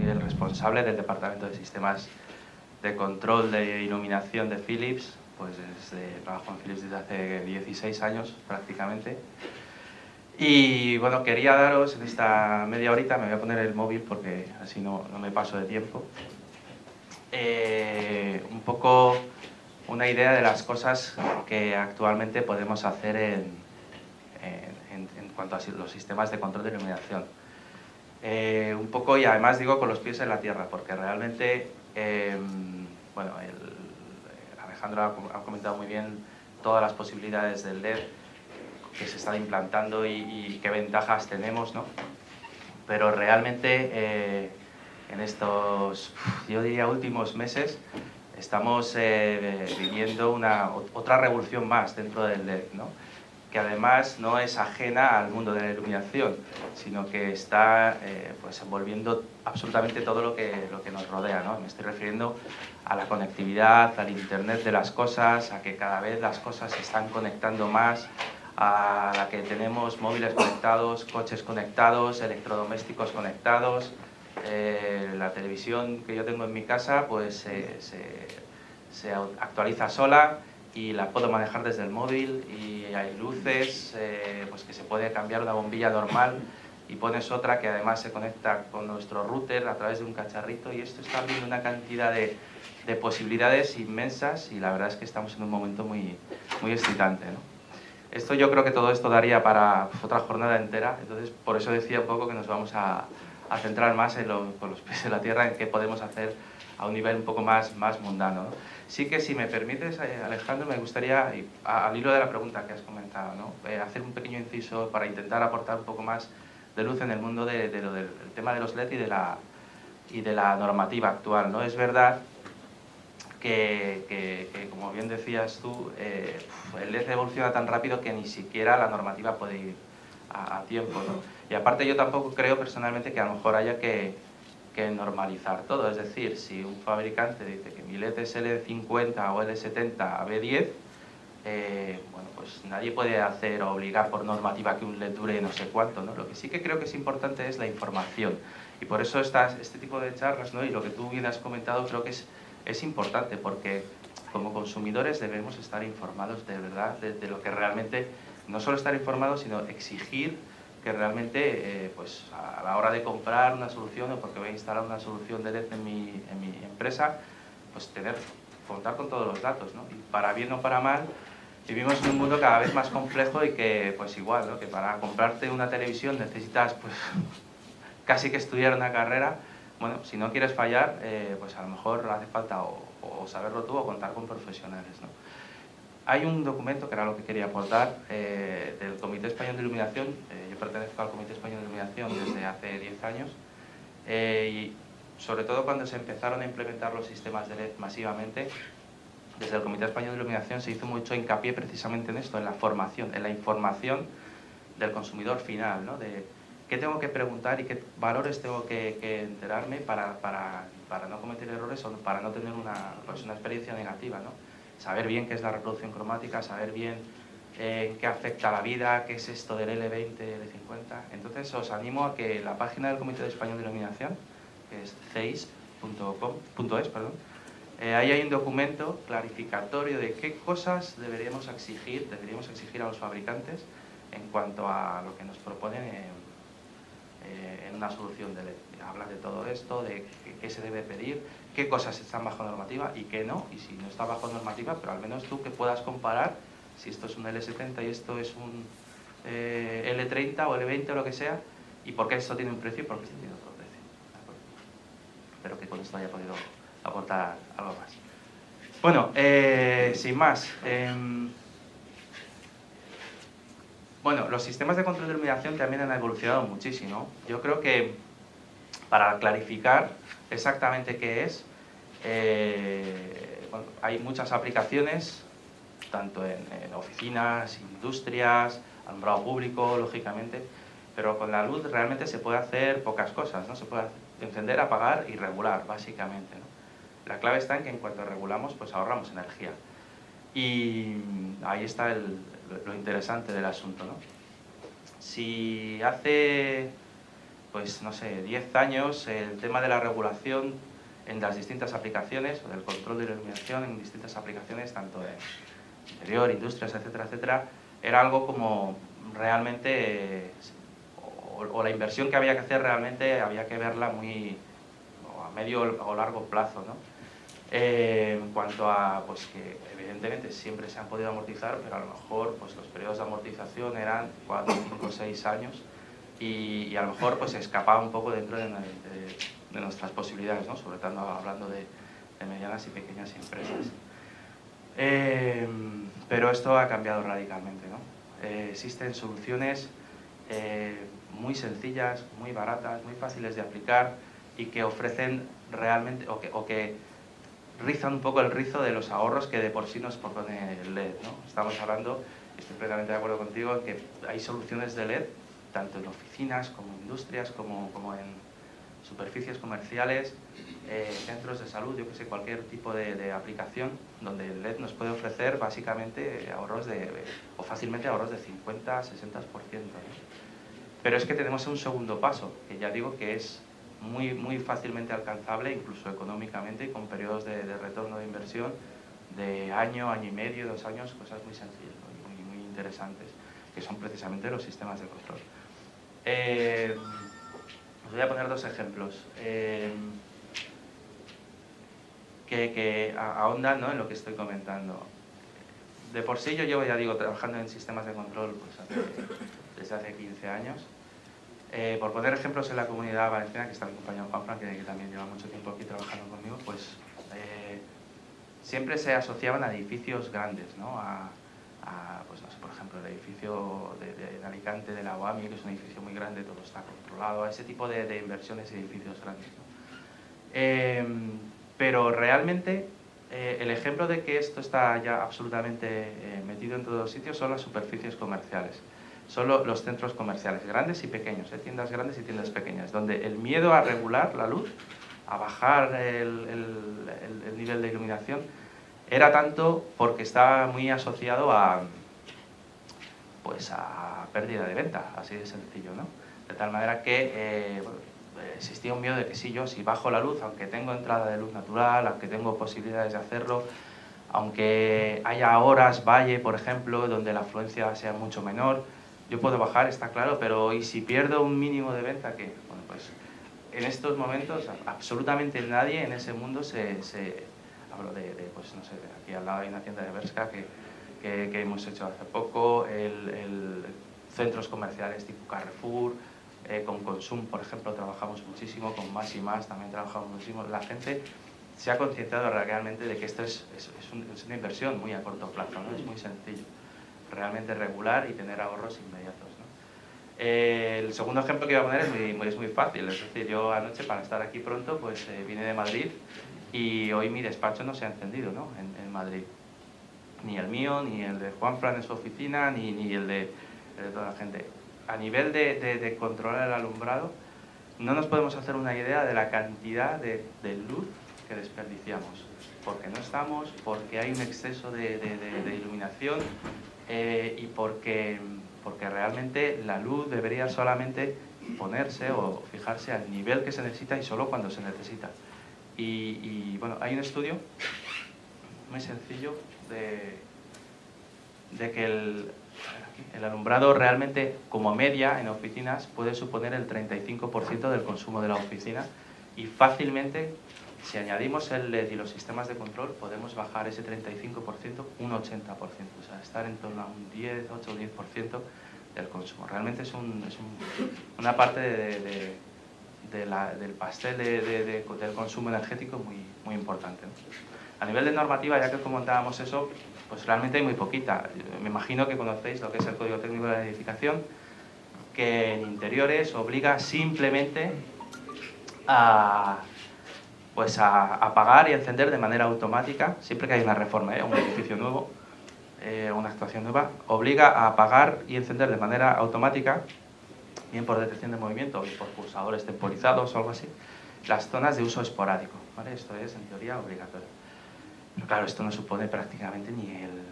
soy el responsable del departamento de sistemas de control de iluminación de Philips. Pues trabajo en Philips desde hace 16 años prácticamente. Y bueno, quería daros en esta media horita, me voy a poner el móvil porque así no me paso de tiempo, un poco una idea de las cosas que actualmente podemos hacer en cuanto a los sistemas de control de iluminación. Un poco, y además digo con los pies en la tierra, porque realmente, bueno, Alejandro ha comentado muy bien todas las posibilidades del LED que se están implantando y qué ventajas tenemos, ¿no? Pero realmente en estos, yo diría, últimos meses estamos viviendo otra revolución más dentro del LED, ¿no? Que además no es ajena al mundo de la iluminación, sino que está pues envolviendo absolutamente todo lo que nos rodea, ¿no? Me estoy refiriendo a la conectividad, al Internet de las cosas, a que cada vez las cosas se están conectando más, a la que tenemos móviles conectados, coches conectados, electrodomésticos conectados. La televisión que yo tengo en mi casa pues se actualiza sola y la puedo manejar desde el móvil, y hay luces pues que se puede cambiar una bombilla normal y pones otra que además se conecta con nuestro router a través de un cacharrito, y esto está abriendo una cantidad de posibilidades inmensas, y la verdad es que estamos en un momento muy excitante, ¿no? Yo creo que todo esto daría para otra jornada entera, entonces por eso decía un poco que nos vamos a centrar más con los pies en la tierra, en qué podemos hacer a un nivel un poco más mundano, ¿no? Sí que, si me permites, Alejandro, me gustaría, al hilo de la pregunta que has comentado, ¿no? Hacer un pequeño inciso para intentar aportar un poco más de luz en el mundo del tema de los LED y de la normativa actual, ¿no? Es verdad que como bien decías tú, el LED evoluciona tan rápido que ni siquiera la normativa puede ir a tiempo, ¿no? Y aparte, yo tampoco creo personalmente que a lo mejor haya que normalizar todo. Es decir, si un fabricante dice que mi LED es L50 o L70 a B10, bueno, pues nadie puede hacer o obligar por normativa que un LED dure no sé cuánto, ¿no? Lo que sí que creo que es importante es la información, y por eso este tipo de charlas, ¿no? Y lo que tú bien has comentado, creo que es importante, porque como consumidores debemos estar informados de verdad de lo que realmente, no solo estar informados, sino exigir que realmente, pues a la hora de comprar una solución, o porque voy a instalar una solución de LED en mi empresa, pues contar con todos los datos, ¿no? Y para bien o para mal, vivimos en un mundo cada vez más complejo, y que, pues igual, ¿no? Que para comprarte una televisión necesitas, pues, casi que estudiar una carrera. Bueno, si no quieres fallar, pues a lo mejor hace falta o saberlo tú o contar con profesionales, ¿no? Hay un documento, que era lo que quería aportar, del Comité Español de Iluminación. Yo pertenezco al Comité Español de Iluminación desde hace 10 años, y sobre todo cuando se empezaron a implementar los sistemas de LED masivamente, desde el Comité Español de Iluminación se hizo mucho hincapié precisamente en esto, en la formación, en la información del consumidor final, ¿no? De qué tengo que preguntar y qué valores tengo que enterarme para no cometer errores, o para no tener una experiencia negativa, ¿no? Saber bien qué es la reproducción cromática, saber bien qué afecta a la vida, qué es esto del L20, L50. Entonces os animo a que la página del Comité Español de Iluminación, que es ceis.es, ahí hay un documento clarificatorio de qué cosas deberíamos exigir a los fabricantes en cuanto a lo que nos proponen en una solución de LED. Habla de todo esto, de qué se debe pedir, qué cosas están bajo normativa y qué no, y si no está bajo normativa, pero al menos tú que puedas comparar si esto es un L70 y esto es un L30 o L20 o lo que sea, y por qué esto tiene un precio y por qué esto tiene otro precio. Espero que con esto haya podido aportar algo más. Bueno, sin más, bueno, los sistemas de control de iluminación también han evolucionado muchísimo. Yo creo que, para clarificar exactamente qué es, bueno, hay muchas aplicaciones, tanto en oficinas, industrias, alumbrado público, lógicamente, pero con la luz realmente se puede hacer pocas cosas, ¿no? Se puede encender, apagar y regular, básicamente, ¿no? La clave está en que en cuanto regulamos, pues ahorramos energía. Y ahí está lo interesante del asunto, ¿no? Si hace pues no sé, 10 años, el tema de la regulación en las distintas aplicaciones, o del control de la iluminación en distintas aplicaciones, tanto en interior, industrias, etcétera, etcétera, era algo como realmente, o la inversión que había que hacer realmente había que verla muy a medio o largo plazo, ¿no? En cuanto a, pues que evidentemente siempre se han podido amortizar, pero a lo mejor pues los periodos de amortización eran 4, 5, 6 años y a lo mejor pues se escapaba un poco dentro de nuestras posibilidades, ¿no? Sobre todo hablando de medianas y pequeñas empresas. Pero esto ha cambiado radicalmente, ¿no? Existen soluciones muy sencillas, muy baratas, muy fáciles de aplicar y que ofrecen realmente, o que rizan un poco el rizo de los ahorros que de por sí nos propone el LED, ¿no? Estamos hablando, estoy plenamente de acuerdo contigo, en que hay soluciones de LED, tanto en oficinas como en industrias, como en superficies comerciales, centros de salud, yo que sé, cualquier tipo de aplicación, donde el LED nos puede ofrecer básicamente ahorros o fácilmente ahorros de 50, 60%, ¿no? Pero es que tenemos un segundo paso, que ya digo que es muy fácilmente alcanzable, incluso económicamente, y con periodos de retorno de inversión de año, año y medio, 2 años, cosas muy sencillas, ¿no? muy interesantes, que son precisamente los sistemas de control. Os voy a poner 2 ejemplos que ahondan, ¿no?, en lo que estoy comentando. De por sí yo llevo, ya digo, trabajando en sistemas de control pues, desde hace 15 años. Por poner ejemplos en la Comunidad Valenciana, que está mi compañero Juanfran, que también lleva mucho tiempo aquí trabajando conmigo, pues siempre se asociaban a edificios grandes, ¿no? Pues no sé, por ejemplo, el edificio de Alicante, de la UAMI, que es un edificio muy grande, todo está controlado, a ese tipo de inversiones y edificios grandes, ¿no? Pero realmente el ejemplo de que esto está ya absolutamente metido en todos los sitios son las superficies comerciales. Son los centros comerciales, grandes y pequeños, tiendas grandes y tiendas pequeñas, donde el miedo a regular la luz, a bajar el nivel de iluminación, era tanto porque estaba muy asociado pues a pérdida de venta, así de sencillo, ¿no? De tal manera que existía un miedo de que si bajo la luz, aunque tengo entrada de luz natural, aunque tengo posibilidades de hacerlo, aunque haya horas valle, por ejemplo, donde la afluencia sea mucho menor, yo puedo bajar, está claro, pero ¿y si pierdo un mínimo de venta qué? Bueno, pues en estos momentos absolutamente nadie en ese mundo hablo pues no sé, aquí al lado hay una tienda de Bershka que hemos hecho hace poco, centros comerciales tipo Carrefour, con Consum, por ejemplo, trabajamos muchísimo, con Más y Más también trabajamos muchísimo. La gente se ha concienciado realmente de que esto es una inversión muy a corto plazo, ¿no? Es muy sencillo, realmente regular y tener ahorros inmediatos, ¿no? El segundo ejemplo que iba a poner es muy fácil, es decir, yo anoche para estar aquí pronto pues vine de Madrid y hoy mi despacho no se ha encendido, ¿no? en Madrid. Ni el mío, ni el de Juanfran en su oficina, ni el de toda la gente. A nivel de controlar el alumbrado, no nos podemos hacer una idea de la cantidad de luz que desperdiciamos. Porque no estamos, porque hay un exceso de iluminación y porque realmente la luz debería solamente ponerse o fijarse al nivel que se necesita y solo cuando se necesita. Y bueno, hay un estudio muy sencillo de que el alumbrado realmente, como media en oficinas, puede suponer el 35% del consumo de la oficina y fácilmente, si añadimos el LED y los sistemas de control, podemos bajar ese 35% un 80%, o sea, estar en torno a un 10, 8 o 10% del consumo. Realmente es una parte del pastel del consumo energético muy importante, ¿no? A nivel de normativa, ya que comentábamos eso, pues realmente hay muy poquita. Me imagino que conocéis lo que es el Código Técnico de la Edificación, que en interiores obliga simplemente a apagar y encender de manera automática, siempre que hay una reforma, un edificio nuevo, una actuación nueva, obliga a apagar y encender de manera automática, bien por detección de movimiento o por pulsadores temporizados o algo así, las zonas de uso esporádico, ¿vale? Esto es, en teoría, obligatorio. Pero claro, esto no supone prácticamente ni el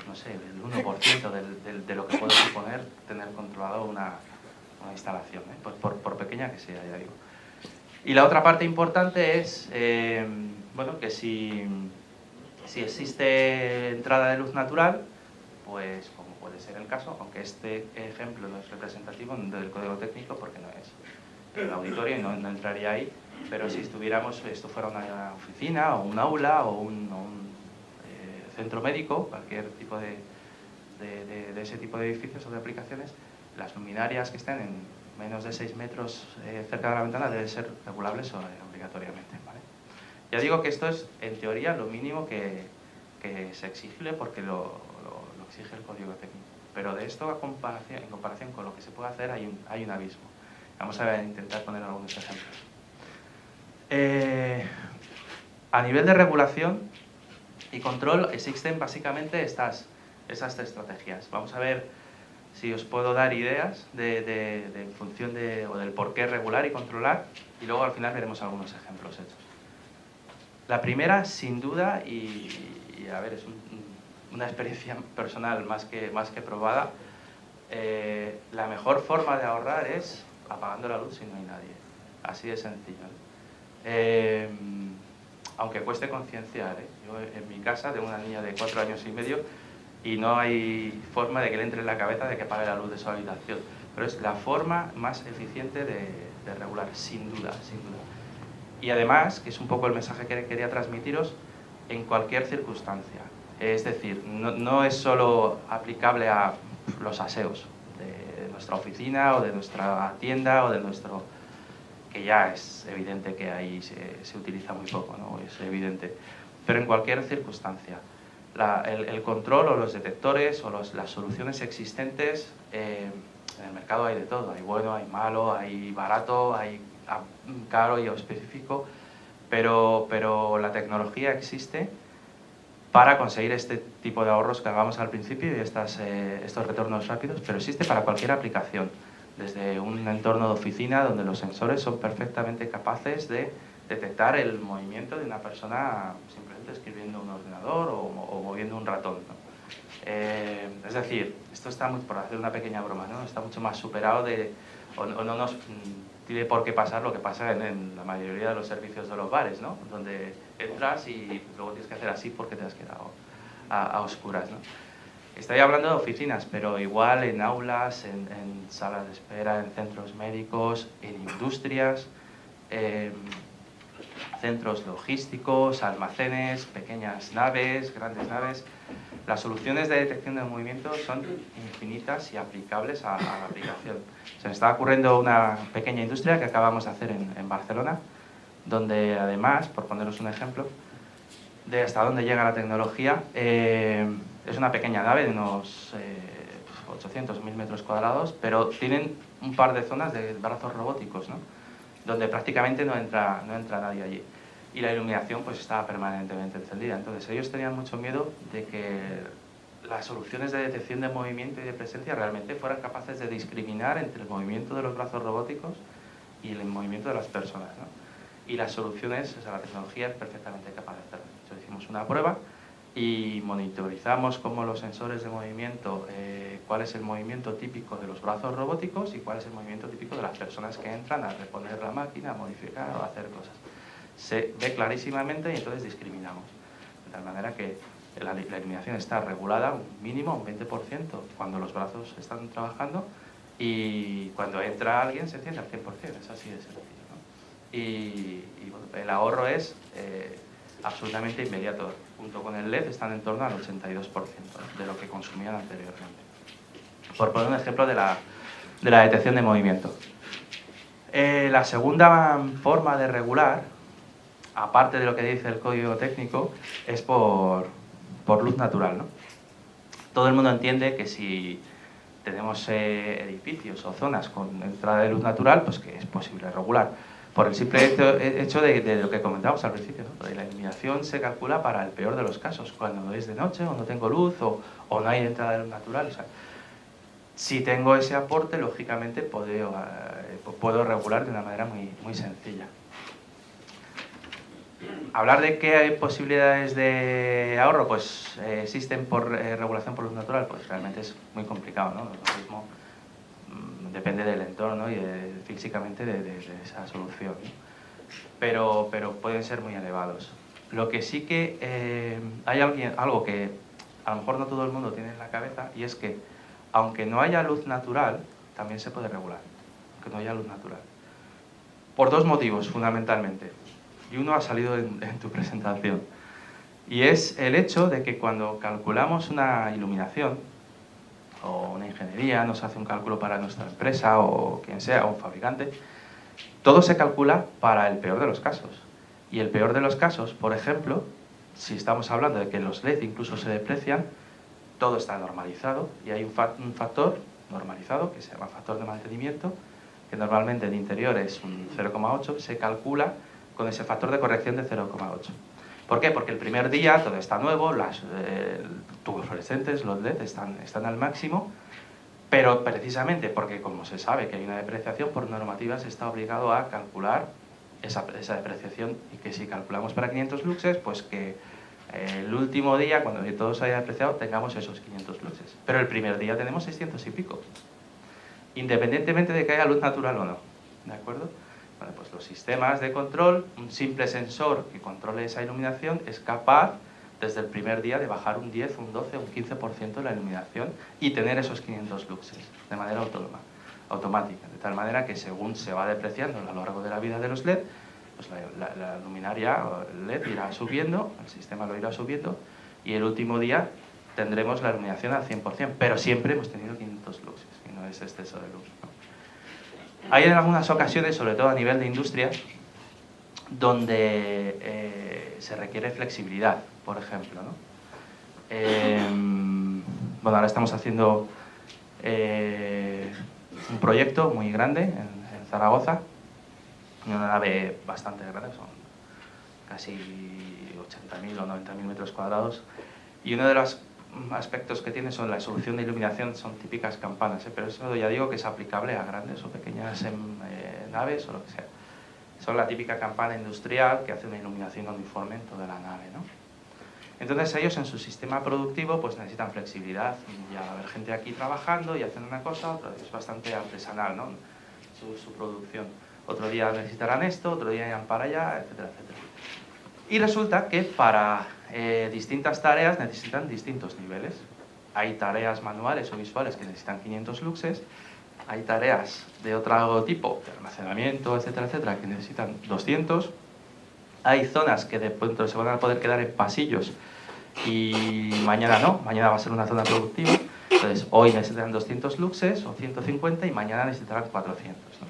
1% de lo que puede suponer tener controlado una una instalación, por pequeña que sea, ya digo. Y la otra parte importante es bueno, que si existe entrada de luz natural, pues como puede ser el caso, aunque este ejemplo no es representativo del código técnico porque no es el auditorio y no entraría ahí, pero si estuviéramos, esto fuera una oficina o un aula o un centro médico, cualquier tipo de ese tipo de edificios o de aplicaciones, las luminarias que estén en menos de 6 metros cerca de la ventana deben ser regulables obligatoriamente, ¿vale? Ya digo que esto es, en teoría, lo mínimo que es exigible porque lo exige el código técnico. Pero de esto, en comparación con lo que se puede hacer, hay un abismo. Vamos a intentar poner algunos ejemplos. A nivel de regulación y control existen básicamente esas tres estrategias. Vamos a ver si os puedo dar ideas en función del por qué regular y controlar, y luego al final veremos algunos ejemplos hechos. La primera, sin duda, y a ver, es una experiencia personal más que probada, la mejor forma de ahorrar es apagando la luz si no hay nadie. Así de sencillo, ¿no? Aunque cueste concienciar, yo en mi casa tengo una niña de 4 años y medio y no hay forma de que le entre en la cabeza de que apague la luz de su habitación. Pero es la forma más eficiente de regular, sin duda, sin duda. Y además, que es un poco el mensaje que quería transmitiros, en cualquier circunstancia. Es decir, no es solo aplicable a los aseos de nuestra oficina o de nuestra tienda o de nuestro... que ya es evidente que ahí se utiliza muy poco, ¿no? Es evidente. Pero en cualquier circunstancia. El control o los detectores o las soluciones existentes, en el mercado hay de todo. Hay bueno, hay malo, hay barato, hay caro y específico, pero la tecnología existe para conseguir este tipo de ahorros que hagamos al principio y estos retornos rápidos, pero existe para cualquier aplicación, desde un entorno de oficina donde los sensores son perfectamente capaces de detectar el movimiento de una persona simplemente escribiendo un ordenador o moviendo un ratón, ¿no? Es decir, esto está, por hacer una pequeña broma, ¿no? Está mucho más superado o no nos tiene por qué pasar lo que pasa en la mayoría de los servicios de los bares, ¿no? Donde entras y luego tienes que hacer así porque te has quedado a oscuras, ¿no? Estoy hablando de oficinas, pero igual en aulas, en salas de espera, en centros médicos, en industrias, centros logísticos, almacenes, pequeñas naves, grandes naves. Las soluciones de detección de movimiento son infinitas y aplicables a la aplicación. Se me está ocurriendo una pequeña industria que acabamos de hacer en Barcelona, donde además, por poneros un ejemplo, de hasta dónde llega la tecnología, es una pequeña nave de unos 800.000 metros cuadrados, pero tienen un par de zonas de brazos robóticos, ¿no? Donde prácticamente no entra nadie allí. Y la iluminación pues estaba permanentemente encendida. Entonces ellos tenían mucho miedo de que las soluciones de detección de movimiento y de presencia realmente fueran capaces de discriminar entre el movimiento de los brazos robóticos y el movimiento de las personas, ¿no? Y las soluciones, o sea, la tecnología es perfectamente capaz de hacerlo. Entonces hicimos una prueba y monitorizamos cómo los sensores de movimiento, cuál es el movimiento típico de los brazos robóticos y cuál es el movimiento típico de las personas que entran a reponer la máquina, a modificar o a hacer cosas. Se ve clarísimamente y entonces discriminamos. De tal manera que la iluminación está regulada un mínimo, un 20%, cuando los brazos están trabajando, y cuando entra alguien se enciende al 100%, es así de sencillo, ¿no? Y bueno, el ahorro es absolutamente inmediato. Junto con el LED están en torno al 82%, ¿no?, de lo que consumían anteriormente. Por poner un ejemplo de la detección de movimiento. La segunda forma de regular, aparte de lo que dice el código técnico, es por luz natural, ¿no? Todo el mundo entiende que si tenemos edificios o zonas con entrada de luz natural, pues que es posible regular. Por el simple hecho de lo que comentábamos al principio, ¿no? La iluminación se calcula para el peor de los casos, cuando es de noche o no tengo luz o no hay entrada de luz natural. O sea, si tengo ese aporte, lógicamente puedo regular de una manera muy sencilla. Hablar de que hay posibilidades de ahorro, pues existen por regulación por luz natural, pues realmente es muy complicado, ¿no? No es lo mismo depende del entorno y físicamente de esa solución, ¿no? Pero pueden ser muy elevados. Lo que sí que hay algo que a lo mejor no todo el mundo tiene en la cabeza, y es que aunque no haya luz natural, también se puede regular, aunque no haya luz natural. Por dos motivos, fundamentalmente. Y uno ha salido en tu presentación. Y es el hecho de que cuando calculamos una iluminación, o una ingeniería, nos hace un cálculo para nuestra empresa, o quien sea, o un fabricante, todo se calcula para el peor de los casos. Y el peor de los casos, por ejemplo, si estamos hablando de que los LED incluso se deprecian, todo está normalizado y hay un factor normalizado que se llama factor de mantenimiento, que normalmente en interior es un 0,8, se calcula con ese factor de corrección de 0,8. ¿Por qué? Porque el primer día todo está nuevo, las tubos fluorescentes, los LED están al máximo, pero precisamente porque como se sabe que hay una depreciación, por normativa se está obligado a calcular esa depreciación, y que si calculamos para 500 luxes, pues que el último día, cuando todo se haya depreciado, tengamos esos 500 luxes. Pero el primer día tenemos 600 y pico, independientemente de que haya luz natural o no, ¿de acuerdo? Bueno, pues los sistemas de control, un simple sensor que controle esa iluminación es capaz desde el primer día de bajar un 10, un 12, un 15% la iluminación y tener esos 500 luxes de manera automática, de tal manera que según se va depreciando a lo largo de la vida de los LED, pues la luminaria LED irá subiendo, el sistema lo irá subiendo, y el último día tendremos la iluminación al 100%, pero siempre hemos tenido 500 luxes, y no es exceso de luz, ¿no? Hay en algunas ocasiones, sobre todo a nivel de industria, donde se requiere flexibilidad, por ejemplo, ¿no? Bueno, ahora estamos haciendo un proyecto muy grande en Zaragoza, una nave bastante grande, son casi 80.000 o 90.000 metros cuadrados, y uno de los aspectos que tiene son la solución de iluminación, son típicas campanas, pero eso ya digo que es aplicable a grandes o pequeñas naves o lo que sea. Son la típica campana industrial que hace una iluminación uniforme en toda la nave, ¿no? Entonces ellos en su sistema productivo pues necesitan flexibilidad, y al haber gente aquí trabajando y haciendo una cosa, otra es bastante artesanal, ¿no? Su producción. Otro día necesitarán esto, otro día irán para allá, etcétera, etcétera. Y resulta que para distintas tareas necesitan distintos niveles. Hay tareas manuales o visuales que necesitan 500 luxes, hay tareas de otro tipo, de almacenamiento, etcétera, etcétera, que necesitan 200. Hay zonas que de pronto se van a poder quedar en pasillos y mañana no, mañana va a ser una zona productiva. Entonces, hoy necesitarán 200 luxes o 150 y mañana necesitarán 400, ¿no?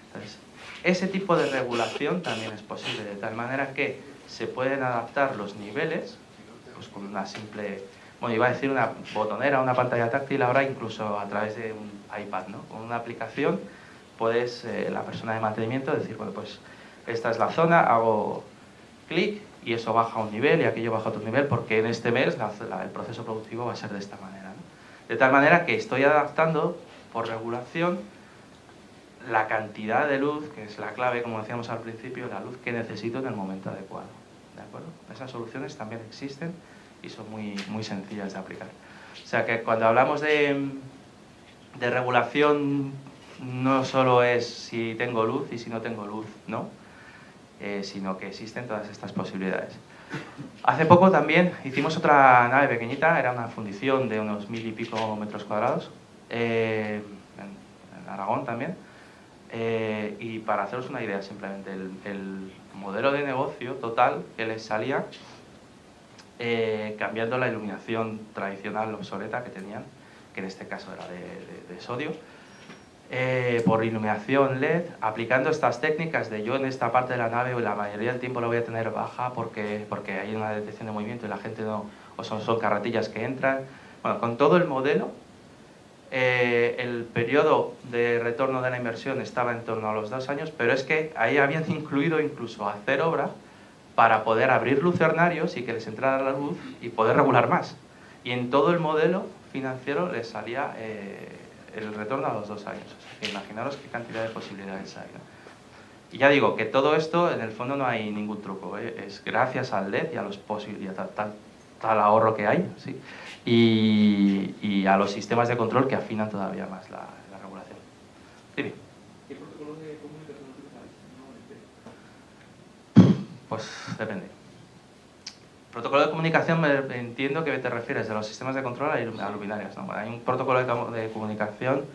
Entonces, ese tipo de regulación también es posible, de tal manera que se pueden adaptar los niveles pues con una simple, bueno, iba a decir una botonera, una pantalla táctil, ahora incluso a través de un iPad, ¿no? Con una aplicación puedes, la persona de mantenimiento, decir, bueno, pues esta es la zona, hago clic y eso baja un nivel y aquello baja otro nivel, porque en este mes el proceso productivo va a ser de esta manera, ¿no? De tal manera que estoy adaptando por regulación la cantidad de luz, que es la clave, como decíamos al principio, la luz que necesito en el momento adecuado, ¿de acuerdo? Esas soluciones también existen y son muy, muy sencillas de aplicar. O sea que cuando hablamos de regulación, no solo es si tengo luz y si no tengo luz, ¿no? Sino que existen todas estas posibilidades. Hace poco también hicimos otra nave pequeñita, era una fundición de unos 1000 y pico metros cuadrados, en Aragón también. Y para haceros una idea, simplemente el modelo de negocio total que les salía cambiando la iluminación tradicional obsoleta que tenían, que en este caso era de sodio, por iluminación LED, aplicando estas técnicas de yo en esta parte de la nave la mayoría del tiempo la voy a tener baja porque hay una detección de movimiento y la gente no, o son carretillas que entran. Bueno, con todo el modelo, el periodo de retorno de la inversión estaba en torno a los 2 años, pero es que ahí habían incluido incluso hacer obra para poder abrir lucernarios y que les entrara la luz y poder regular más. Y en todo el modelo financiero les salía el retorno a los 2 años. O sea, que imaginaros qué cantidad de posibilidades hay, ¿no? Y ya digo que todo esto, en el fondo no hay ningún truco, ¿eh? Es gracias al LED y a los tal ahorro que hay, ¿sí? Y a los sistemas de control que afinan todavía más la regulación. Pues depende. Protocolo de comunicación, entiendo que te refieres de los sistemas de control a luminarias, ¿no? Hay un protocolo de comunicación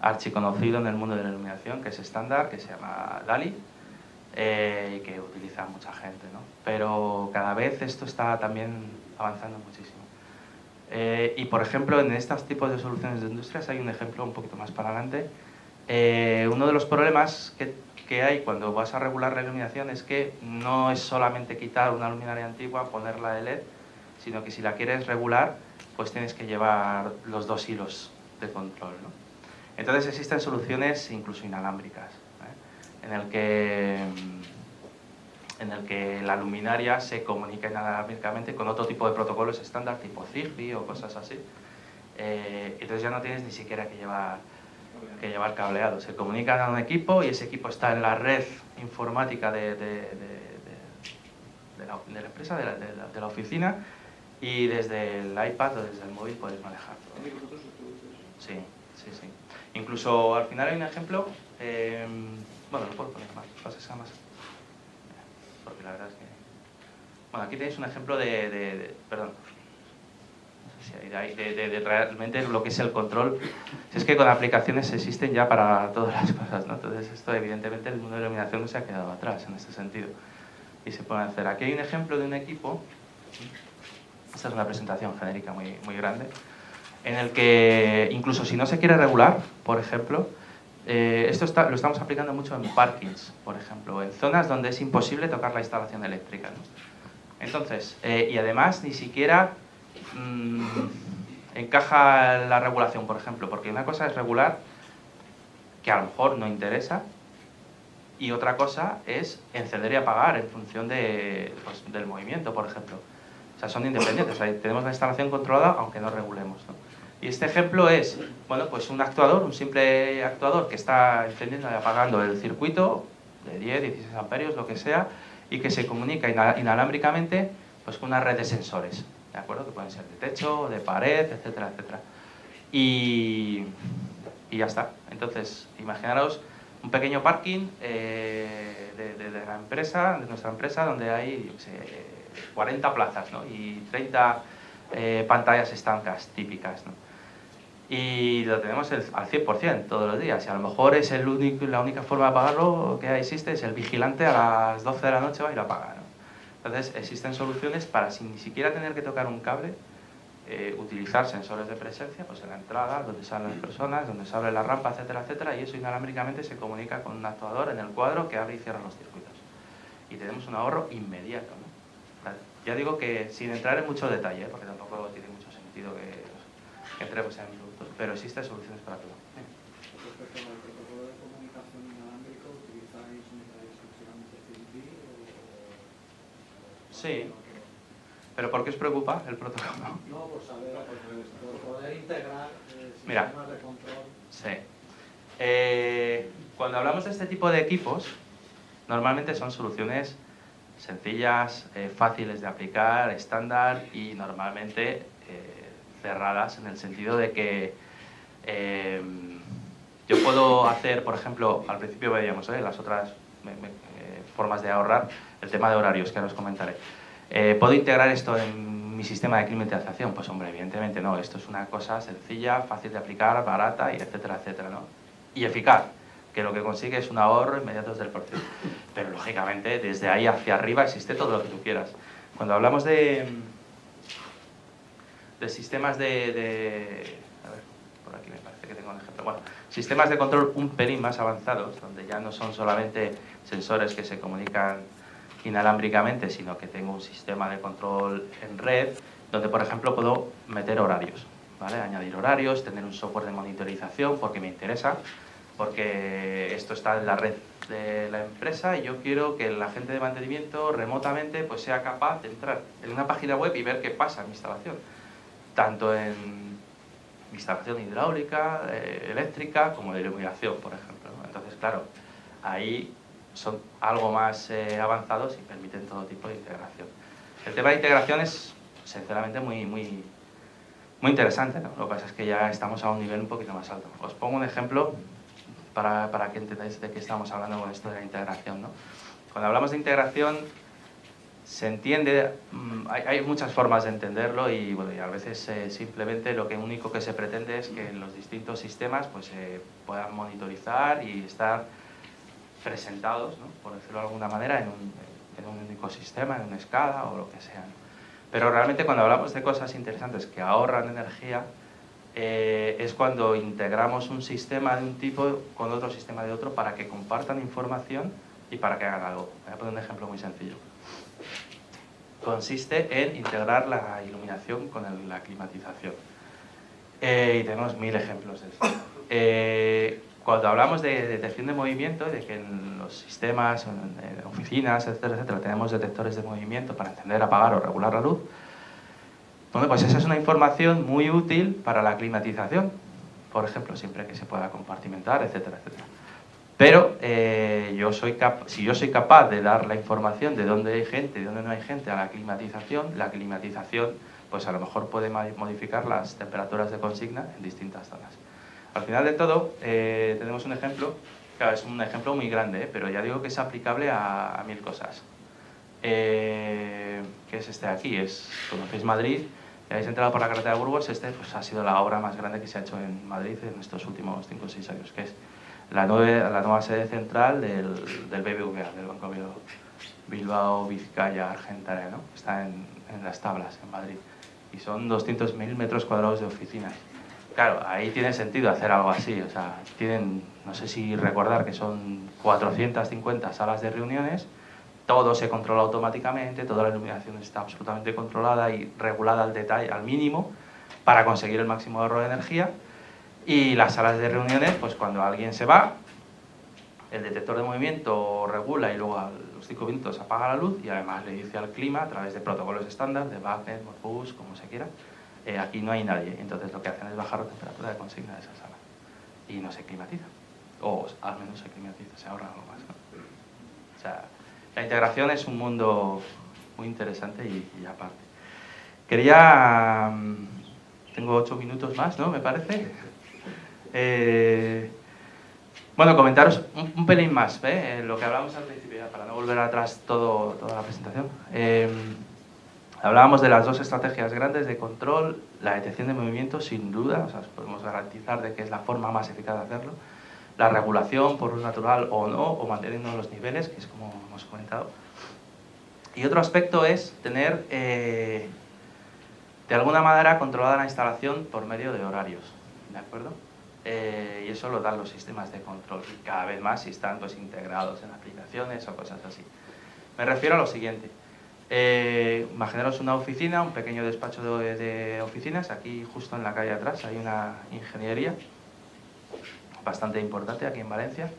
archiconocido en el mundo de la iluminación, que es estándar, que se llama DALI, y que utiliza mucha gente, ¿no? Pero cada vez esto está también avanzando muchísimo. Y por ejemplo, en estos tipos de soluciones de industrias hay un ejemplo un poquito más para adelante. Uno de los problemas que hay cuando vas a regular la iluminación es que no es solamente quitar una luminaria antigua, ponerla de LED, sino que si la quieres regular, pues tienes que llevar los dos hilos de control, ¿no? Entonces existen soluciones incluso inalámbricas, ¿eh? en el que la luminaria se comunica inalámbricamente con otro tipo de protocolos estándar, tipo Zigbee o cosas así. Entonces ya no tienes ni siquiera que llevar cableado. Se comunican a un equipo y ese equipo está en la red informática de la empresa, de la oficina, y desde el iPad o desde el móvil puedes manejarlo. Sí, sí, sí. Incluso al final hay un ejemplo, bueno, lo puedo poner más, más, porque la verdad es que... Bueno, aquí tenéis un ejemplo perdón, de realmente lo que es el control. Si es que con aplicaciones existen ya para todas las cosas, ¿no? Entonces esto evidentemente el mundo de la iluminación no se ha quedado atrás en este sentido y se puede hacer. Aquí hay un ejemplo de un equipo, esta es una presentación genérica muy grande, en el que incluso si no se quiere regular, por ejemplo, esto lo estamos aplicando mucho en parkings, por ejemplo, en zonas donde es imposible tocar la instalación eléctrica, ¿no? Entonces, y además ni siquiera encaja la regulación, por ejemplo, porque una cosa es regular, que a lo mejor no interesa, y otra cosa es encender y apagar en función pues, del movimiento, por ejemplo. O sea, son independientes, ahí tenemos la instalación controlada aunque no regulemos, ¿no? Y este ejemplo es, bueno, pues un actuador, un simple actuador que está encendiendo y apagando el circuito de 10, 16 amperios, lo que sea, y que se comunica inalámbricamente pues, con una red de sensores, ¿de acuerdo? Que pueden ser de techo, de pared, etcétera, etcétera. Y ya está. Entonces, imaginaros un pequeño parking de la empresa, de nuestra empresa, donde hay, yo qué sé, 40 plazas, ¿no? Y 30 pantallas estancas típicas, ¿no? Y lo tenemos al 100% todos los días. Y a lo mejor es la única forma de apagarlo que existe es el vigilante a las 12 de la noche va y lo apaga, ¿no? Entonces existen soluciones para sin ni siquiera tener que tocar un cable, utilizar sensores de presencia pues en la entrada, donde salen las personas, donde se abre la rampa, etcétera, etcétera, y eso inalámbricamente se comunica con un actuador en el cuadro que abre y cierra los circuitos. Y tenemos un ahorro inmediato, ¿no? Ya digo que sin entrar en mucho detalle, porque tampoco tiene mucho sentido que entremos en productos, pero existen soluciones para todo. Respecto al protocolo de comunicación inalámbrico, ¿utilizáis exclusivamente Zigbee o...? Sí. ¿Pero por qué os preocupa el protocolo? No, por saber, por poder integrar Mira, sistemas de control. Sí. Cuando hablamos de este tipo de equipos, normalmente son soluciones sencillas, fáciles de aplicar, estándar y normalmente cerradas en el sentido de que yo puedo hacer, por ejemplo, al principio veíamos las otras formas de ahorrar, el tema de horarios, que ahora os comentaré. ¿Puedo integrar esto en mi sistema de climatización? Pues hombre, evidentemente no. Esto es una cosa sencilla, fácil de aplicar, barata, y etcétera, etcétera, ¿no? Y eficaz, que lo que consigue es un ahorro inmediato desde el proceso. Pero lógicamente desde ahí hacia arriba existe todo lo que tú quieras. Cuando hablamos de sistemas a ver, por aquí me parece que tengo un ejemplo. Bueno, sistemas de control un pelín más avanzados, donde ya no son solamente sensores que se comunican inalámbricamente, sino que tengo un sistema de control en red, donde por ejemplo puedo meter horarios, ¿vale? Añadir horarios, tener un software de monitorización porque me interesa, porque esto está en la red de la empresa y yo quiero que el agente de mantenimiento remotamente pues sea capaz de entrar en una página web y ver qué pasa en mi instalación, tanto en mi instalación hidráulica, eléctrica, como de iluminación, por ejemplo, ¿no? Entonces, claro, ahí son algo más avanzados y permiten todo tipo de integración. El tema de integración es, sinceramente, muy interesante, ¿no? Lo que pasa es que ya estamos a un nivel un poquito más alto. Os pongo un ejemplo para que entendáis de qué estamos hablando con esto de la integración, ¿no? Cuando hablamos de integración, se entiende, hay muchas formas de entenderlo y, bueno, y a veces simplemente lo único que se pretende es que los distintos sistemas pues, puedan monitorizar y estar presentados, ¿no?, por decirlo de alguna manera, en un único sistema, en una escala o lo que sea, ¿no? Pero realmente cuando hablamos de cosas interesantes que ahorran energía, es cuando integramos un sistema de un tipo con otro sistema de otro para que compartan información y para que hagan algo. Voy a poner un ejemplo muy sencillo. Consiste en integrar la iluminación con la climatización. Y tenemos 1000 ejemplos de esto. Cuando hablamos de detección de movimiento, de que en los sistemas, en oficinas, etcétera, etcétera, tenemos detectores de movimiento para encender, apagar o regular la luz, bueno, pues esa es una información muy útil para la climatización, por ejemplo, siempre que se pueda compartimentar, etcétera, etcétera. Pero si yo soy capaz de dar la información de dónde hay gente y dónde no hay gente a la climatización pues a lo mejor puede modificar las temperaturas de consigna en distintas zonas. Al final de todo, tenemos un ejemplo, claro, es un ejemplo muy grande, pero ya digo que es aplicable a 1000 cosas. Que es este de aquí, conocéis Madrid, habéis entrado por la carretera de Burgos, pues, ha sido la obra más grande que se ha hecho en Madrid en estos últimos 5 o 6 años, que es la nueva sede central del BBVA, del Banco Bilbao Vizcaya Argentaria, ¿no? Está en Las Tablas, en Madrid, y son 200.000 metros cuadrados de oficinas. Claro, ahí tiene sentido hacer algo así, o sea, no sé si recordar que son 450 salas de reuniones, todo se controla automáticamente, toda la iluminación está absolutamente controlada y regulada al detalle, al mínimo, para conseguir el máximo ahorro de energía. Y las salas de reuniones, pues cuando alguien se va, el detector de movimiento regula y luego a los 5 minutos apaga la luz y además le dice al clima a través de protocolos estándar, de BACnet, Modbus, como se quiera, aquí no hay nadie. Entonces lo que hacen es bajar la temperatura de consigna de esa sala y no se climatiza, o al menos se climatiza, se ahorra algo más, ¿no? O sea, la integración es un mundo muy interesante y aparte. Tengo 8 minutos más, ¿no? Me parece. Bueno, comentaros un pelín más, lo que hablábamos al principio, ya, para no volver atrás toda la presentación. Hablábamos de las 2 estrategias grandes de control, la detección de movimiento, sin duda, o sea, podemos garantizar de que es la forma más eficaz de hacerlo. La regulación por luz natural o no, o manteniendo los niveles, que es como hemos comentado. Y otro aspecto es tener, de alguna manera, controlada la instalación por medio de horarios, ¿de acuerdo? Y eso lo dan los sistemas de control, y cada vez más si están pues, integrados en aplicaciones o cosas así. Me refiero a lo siguiente. Imaginaros una oficina, un pequeño despacho de oficinas. Aquí justo en la calle atrás hay una ingeniería bastante importante aquí en Valencia,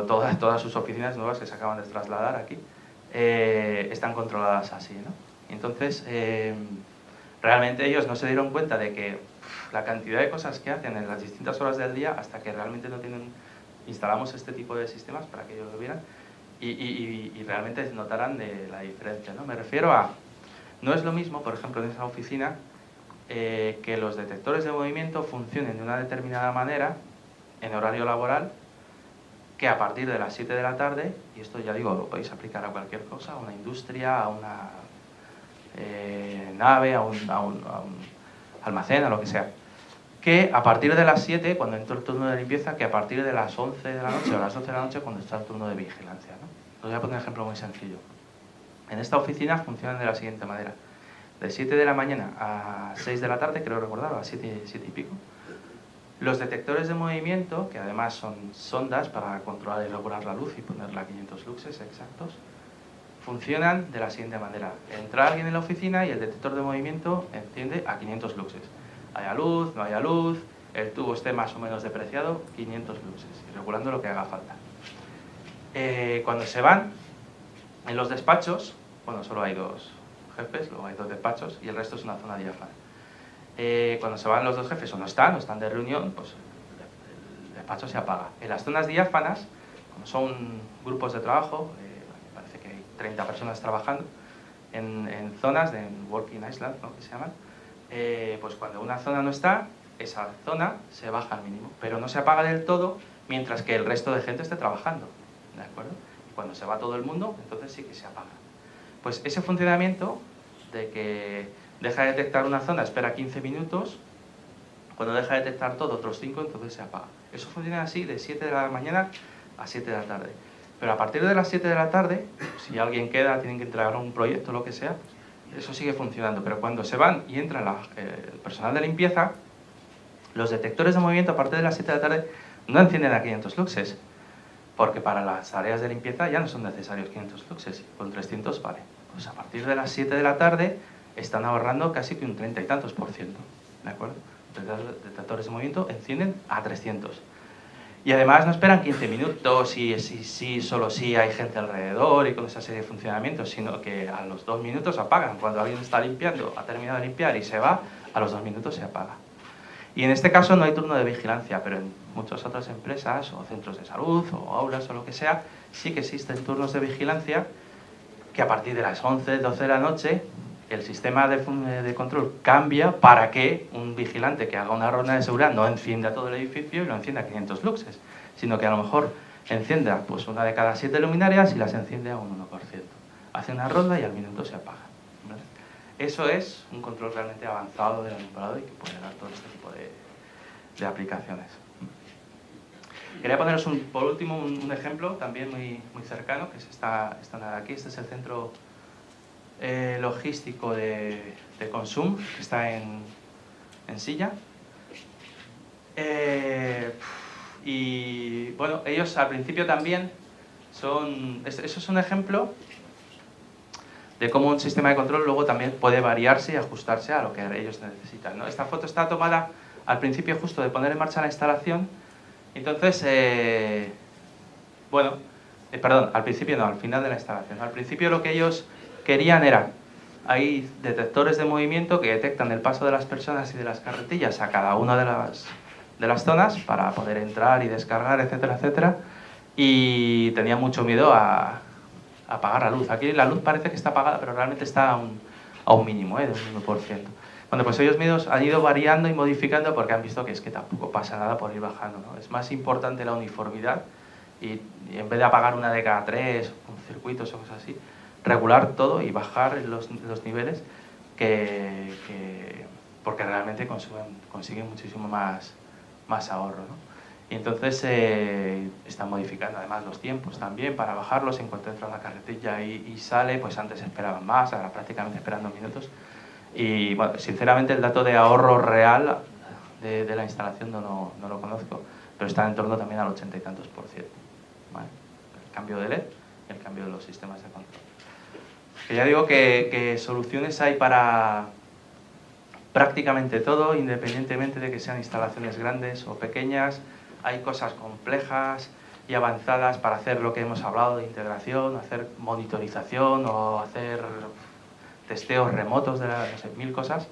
todas sus oficinas nuevas que se acaban de trasladar aquí están controladas así, ¿no? Entonces, realmente ellos no se dieron cuenta de que la cantidad de cosas que hacen en las distintas horas del día hasta que realmente instalamos este tipo de sistemas para que ellos lo vieran y realmente notaran de la diferencia, ¿no? Me refiero a, no es lo mismo, por ejemplo, en esa oficina, que los detectores de movimiento funcionen de una determinada manera en horario laboral que a partir de las 7 de la tarde, y esto ya digo, lo podéis aplicar a cualquier cosa, a una industria, a una nave, a un almacén, a lo que sea, que a partir de las 7, cuando entra el turno de limpieza, que a partir de las 11 de la noche o las 12 de la noche cuando está el turno de vigilancia, ¿no? Os voy a poner un ejemplo muy sencillo. En esta oficina funcionan de la siguiente manera. De 7 de la mañana a 6 de la tarde, creo recordar, a 7 y pico, los detectores de movimiento, que además son sondas para controlar y regular la luz y ponerla a 500 luxes exactos, funcionan de la siguiente manera. Entra alguien en la oficina y el detector de movimiento enciende a 500 luxes. Haya luz, no haya luz, el tubo esté más o menos depreciado, 500 luxes, y regulando lo que haga falta. Cuando se van, en los despachos, bueno, solo hay 2 jefes, luego hay 2 despachos y el resto es una zona diáfana. Cuando se van los 2 jefes o no están de reunión, pues el despacho se apaga. En las zonas diáfanas, como son grupos de trabajo, me parece que hay 30 personas trabajando, en zonas de Working Island, ¿no?, que se llaman, pues cuando una zona no está, esa zona se baja al mínimo, pero no se apaga del todo mientras que el resto de gente esté trabajando, ¿de acuerdo? Cuando se va todo el mundo, entonces sí que se apaga. Pues ese funcionamiento de que deja de detectar una zona, espera 15 minutos, cuando deja de detectar todo, otros 5, entonces se apaga. Eso funciona así de 7 de la mañana a 7 de la tarde. Pero a partir de las 7 de la tarde, si alguien queda, tienen que entregar un proyecto, lo que sea, eso sigue funcionando. Pero cuando se van y entra el personal de limpieza, los detectores de movimiento a partir de las 7 de la tarde no encienden a 500 luxes, porque para las tareas de limpieza ya no son necesarios 500 luxes, con 300 vale. Pues a partir de las 7 de la tarde están ahorrando casi que un 30 y tantos %, ¿de acuerdo? Los detectores de movimiento encienden a 300. Y además no esperan 15 minutos y solo si hay gente alrededor y con esa serie de funcionamientos, sino que a los 2 minutos apagan. Cuando alguien está limpiando, ha terminado de limpiar y se va, a los 2 minutos se apaga. Y en este caso no hay turno de vigilancia, pero en muchas otras empresas o centros de salud o aulas o lo que sea, sí que existen turnos de vigilancia que a partir de las 11, 12 de la noche el sistema de control cambia para que un vigilante que haga una ronda de seguridad no encienda todo el edificio y lo encienda a 500 luxes, sino que a lo mejor encienda pues una de cada 7 luminarias y las enciende a un 1%. Hace una ronda y al minuto se apaga. ¿Vale? Eso es un control realmente avanzado del alumbrado y que puede dar todo este tipo de aplicaciones. Quería poneros por último un ejemplo también muy cercano, que es esta nada aquí. Este es el centro logístico de Consum, que está en Silla. Y bueno, ellos al principio también eso es un ejemplo de cómo un sistema de control luego también puede variarse y ajustarse a lo que ellos necesitan, ¿no? Esta foto está tomada al principio justo de poner en marcha la instalación. Entonces, perdón, al principio no, al final de la instalación. Al principio lo que ellos querían era, hay detectores de movimiento que detectan el paso de las personas y de las carretillas a cada una de las zonas para poder entrar y descargar, etcétera, etcétera. Y tenían mucho miedo a apagar la luz. Aquí la luz parece que está apagada, pero realmente está a un mínimo, de un 1%. Bueno, pues ellos mismos han ido variando y modificando porque han visto que es que tampoco pasa nada por ir bajando, ¿no? Es más importante la uniformidad y en vez de apagar una de cada 3, con circuitos o cosas así, regular todo y bajar los niveles porque realmente consiguen muchísimo más ahorro, ¿no? Y entonces están modificando además los tiempos también para bajarlos. En cuanto entra una carretilla y sale, pues antes esperaban más, ahora prácticamente esperan 2 minutos. Y bueno, sinceramente el dato de ahorro real de la instalación no lo conozco, pero está en torno también al 80 y tantos %. ¿Vale? El cambio de LED y el cambio de los sistemas de control. Que ya digo que soluciones hay para prácticamente todo, independientemente de que sean instalaciones grandes o pequeñas. Hay cosas complejas y avanzadas para hacer lo que hemos hablado de integración, hacer monitorización o hacer testeos remotos de no sé, 1000 cosas,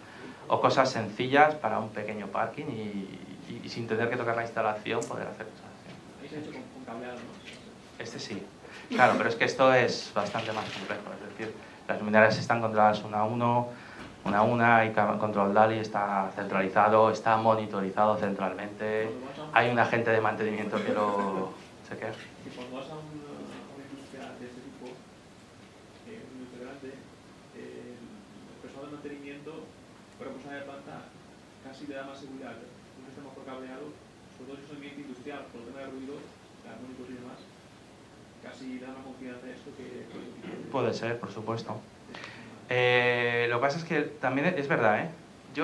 o cosas sencillas para un pequeño parking y sin tener que tocar la instalación poder hacer cosas así. Ahí se ha hecho con cableado, ¿no? Este sí. Claro, pero es que esto es bastante más complejo. Es decir, las luminarias están controladas una a una, y cada control DALI está centralizado, está monitorizado centralmente. Hay un agente de mantenimiento que lo... ¿Sé qué? Y cuando vas a una industria de este tipo, una industria grande, el personal de mantenimiento, por ejemplo, de planta, casi le da más seguridad. Un sistema por cableado, sobre todo si es un ambiente industrial, por el tema de ruido, armónicos y demás, casi da más confianza a esto que... Puede ser, por supuesto. Lo que pasa es que también es verdad,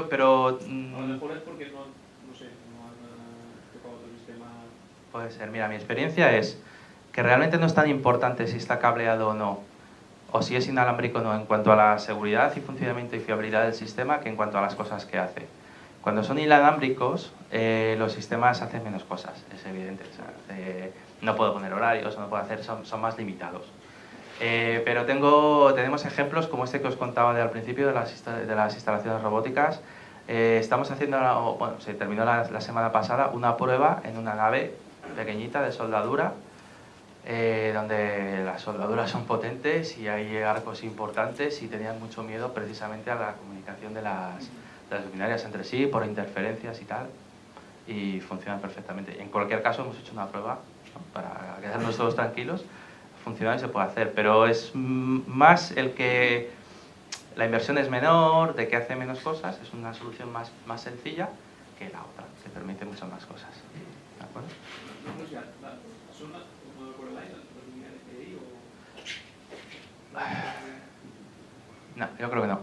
pero... a lo mejor es porque no han tocado otro sistema... Puede ser. Mira, mi experiencia es que realmente no es tan importante si está cableado o no, o si es inalámbrico o no, en cuanto a la seguridad y funcionamiento y fiabilidad del sistema, que en cuanto a las cosas que hace. Cuando son inalámbricos, los sistemas hacen menos cosas, es evidente. O sea, no puedo poner horarios, o no puedo hacer, son más limitados. Pero tenemos ejemplos como este que os contaba al principio de las instalaciones robóticas. Estamos haciendo, bueno, se terminó la semana pasada una prueba en una nave pequeñita de soldadura, donde las soldaduras son potentes y hay arcos importantes y tenían mucho miedo precisamente a la comunicación de las luminarias entre sí por interferencias y tal, y funcionan perfectamente. En cualquier caso hemos hecho una prueba, ¿no?, para quedarnos todos tranquilos. funcional y se puede hacer, pero es más el que la inversión es menor, de que hace menos cosas, es una solución más sencilla que la otra, que permite muchas más cosas. ¿De acuerdo? ¿Son como por el aire, los luminarias que hay o...? No, yo creo que no.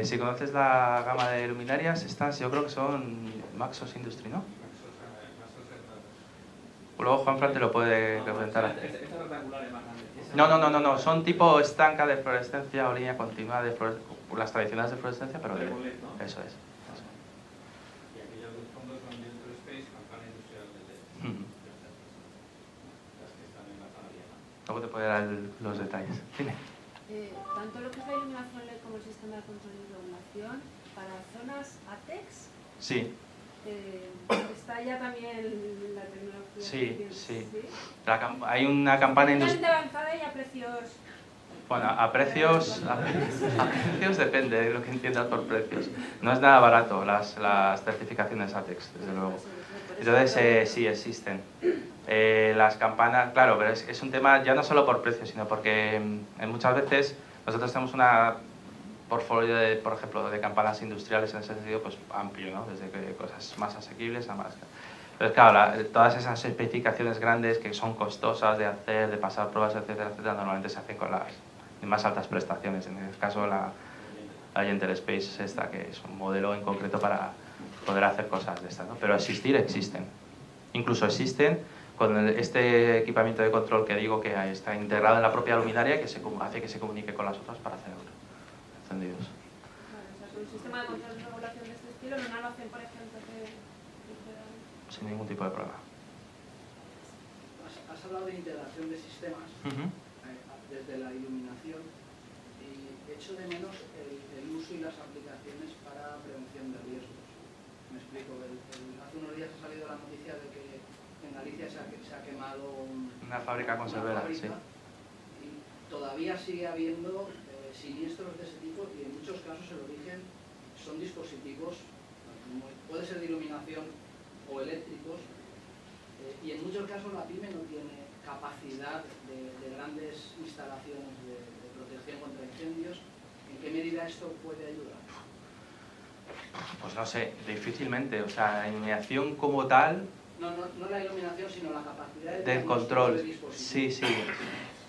Si conoces la gama de luminarias, estas yo creo que son Maxos Industry, ¿no? Luego Juanfran te lo puede comentar. Esta rectangular es más No, grande. no, son tipo estanca de fluorescencia o línea continua de las tradicionales de fluorescencia, pero de... LED, ¿no? Eso es. Y aquellas dos fondos son Digital Space, campana industrial de LED. Las que están en la zona vieja. Luego te puedo dar los detalles. Dime. Tanto lo que es la iluminación LED como el sistema de control y regulación, para zonas ATEX, Sí. está ya también la tecnología. Sí. Hay una campana industrial. avanzada y a precios. Bueno, a precios depende de lo que entiendas por precios. No es nada barato las certificaciones ATEX, desde luego. Entonces sí existen. Las campanas, claro, pero es un tema ya no solo por precio, sino porque muchas veces nosotros tenemos una portfolio de, por ejemplo, de campanas industriales en ese sentido, pues amplio, ¿no? Desde cosas más asequibles a más. Entonces, claro, todas esas especificaciones grandes que son costosas de hacer, de pasar pruebas, etcétera, normalmente se hacen con las más altas prestaciones. En el caso la Gentle Space es esta, que es un modelo en concreto para poder hacer cosas de estas, ¿no? Pero existen. Incluso existen con este equipamiento de control que digo que está integrado en la propia luminaria, que hace que se comunique con las otras para hacer encendidos. Vale, o sea, con un sistema de control y regulación de este estilo, no lo hacen, por ejemplo, Sin ningún tipo de problema. Has hablado de integración de sistemas desde la iluminación y echo de menos el uso y las aplicaciones para prevención de riesgos. Me explico. Hace unos días ha salido la noticia de que en Galicia se ha quemado una fábrica conservera, sí. Y todavía sigue habiendo siniestros de ese tipo y en muchos casos el origen son dispositivos, puede ser de iluminación o eléctricos, y en muchos casos la PYME no tiene capacidad de grandes instalaciones de protección contra incendios. ¿En qué medida esto puede ayudar? Pues no sé, difícilmente. O sea, la iluminación como tal... No la iluminación, sino la capacidad del control. Sí.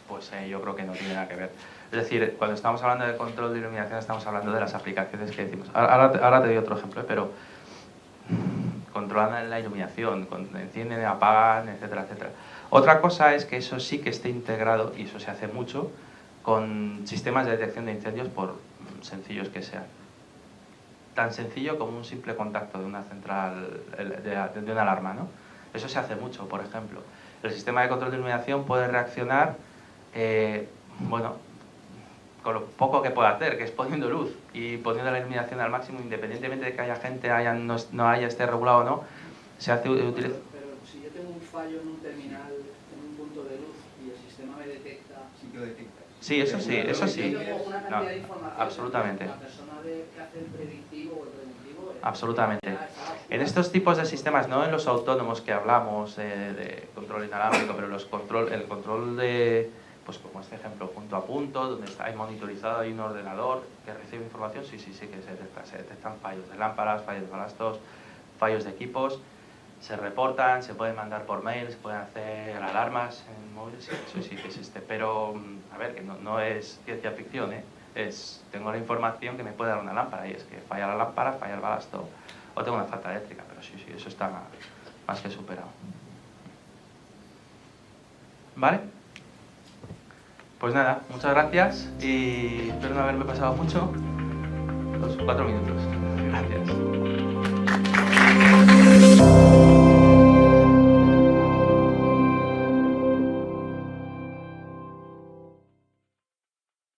Pues yo creo que no tiene nada que ver. Es decir, cuando estamos hablando de control de iluminación estamos hablando de las aplicaciones que decimos. Ahora te doy otro ejemplo, pero controlan la iluminación, encienden, apagan, etcétera. Otra cosa es que eso sí que esté integrado, y eso se hace mucho, con sistemas de detección de incendios, por sencillos que sean. Tan sencillo como un simple contacto de una central, de una alarma, ¿no? Eso se hace mucho, por ejemplo. El sistema de control de iluminación puede reaccionar, con lo poco que puede hacer, que es poniendo luz y poniendo la iluminación al máximo, independientemente de que haya gente, esté regulado o no, se hace utiliza. Pero si yo tengo un fallo en un terminal, en un punto de luz, y el sistema me detecta... Sí que lo detecta. Sí, eso sí. Yo tengo una cantidad de información. Absolutamente. La persona que hace el predictivo o el preventivo... Absolutamente. En estos tipos de sistemas, no en los autónomos que hablamos de control inalámbrico, pero el control de, pues como este ejemplo, punto a punto, donde está ahí monitorizado, hay un ordenador que recibe información, sí, que se detectan fallos de lámparas, fallos de balastos, fallos de equipos, se reportan, se pueden mandar por mail, se pueden hacer alarmas en móviles, sí que existe, pero a ver, que no es ciencia ficción, tengo la información que me puede dar una lámpara, y es que falla la lámpara, falla el balasto, o tengo una falta eléctrica, pero sí, eso está más que superado. ¿Vale? Pues nada, muchas gracias y espero no haberme pasado mucho los 4 minutos. Gracias.